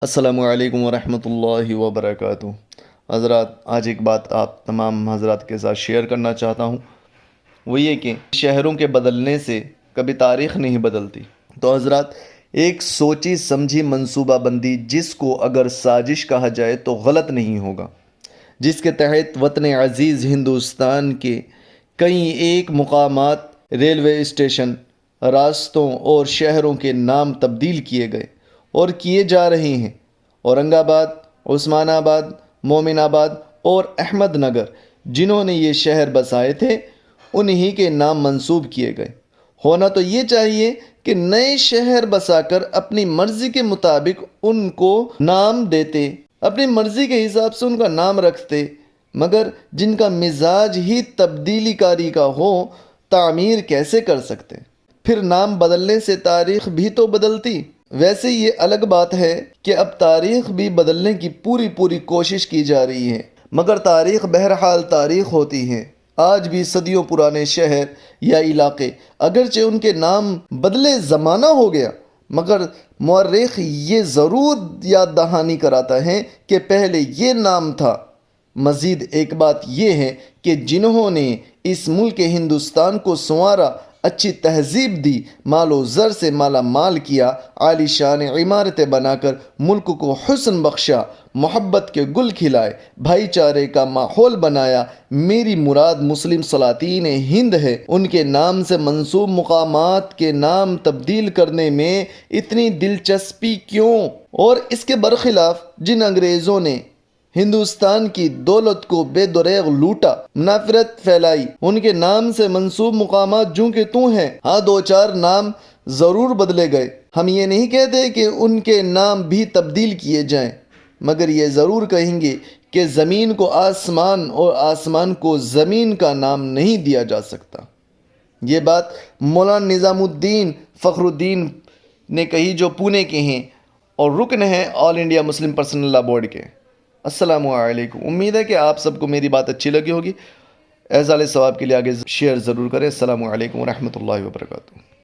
السلام علیکم ورحمۃ اللہ وبرکاتہ۔ حضرات، آج ایک بات آپ تمام حضرات کے ساتھ شیئر کرنا چاہتا ہوں، وہ یہ کہ شہروں کے بدلنے سے کبھی تاریخ نہیں بدلتی۔ تو حضرات، ایک سوچی سمجھی منصوبہ بندی جس کو اگر سازش کہا جائے تو غلط نہیں ہوگا، جس کے تحت وطن عزیز ہندوستان کے کئی ایک مقامات، ریلوے اسٹیشن، راستوں اور شہروں کے نام تبدیل کیے گئے اور کیے جا رہے ہیں۔ اورنگ آباد، عثمان آباد، مومن آباد اور احمد نگر جنہوں نے یہ شہر بسائے تھے، انہی کے نام منسوب کیے گئے۔ ہونا تو یہ چاہیے کہ نئے شہر بسا کر اپنی مرضی کے مطابق ان کو نام دیتے، اپنی مرضی کے حساب سے ان کا نام رکھتے، مگر جن کا مزاج ہی تبدیلی کاری کا ہو، تعمیر کیسے کر سکتے؟ پھر نام بدلنے سے تاریخ بھی تو بدلتی۔ ویسے یہ الگ بات ہے کہ اب تاریخ بھی بدلنے کی پوری کوشش کی جا رہی ہے، مگر تاریخ بہرحال تاریخ ہوتی ہے۔ آج بھی صدیوں پرانے شہر یا علاقے اگرچہ ان کے نام بدلے زمانہ ہو گیا، مگر مورخ یہ ضرور یاد دہانی کراتا ہے کہ پہلے یہ نام تھا۔ مزید ایک بات یہ ہے کہ جنہوں نے اس ملک ہندوستان کو سنوارا، اچھی تہذیب دی، مال و زر سے مالا مال کیا، عالی شان عمارتیں بنا کر ملک کو حسن بخشا، محبت کے گل کھلائے، بھائی چارے کا ماحول بنایا، میری مراد مسلم سلاطین ہند ہے، ان کے نام سے منسوب مقامات کے نام تبدیل کرنے میں اتنی دلچسپی کیوں؟ اور اس کے برخلاف جن انگریزوں نے ہندوستان کی دولت کو بے دریغ لوٹا، منافرت پھیلائی، ان کے نام سے منسوب مقامات جوں کہ توں ہیں۔ ہاں، دو چار نام ضرور بدلے گئے، ہم یہ نہیں کہتے کہ ان کے نام بھی تبدیل کیے جائیں، مگر یہ ضرور کہیں گے کہ زمین کو آسمان اور آسمان کو زمین کا نام نہیں دیا جا سکتا۔ یہ بات مولانا نظام الدین فخر الدین نے کہی، جو پونے کے ہیں اور رکن ہیں آل انڈیا مسلم پرسنل لا بورڈ کے۔ السلام علیکم۔ امید ہے کہ آپ سب کو میری بات اچھی لگی ہوگی۔ اعزال ثواب کے لیے آگے شیئر ضرور کریں۔ السلام علیکم ورحمۃ اللہ وبرکاتہ۔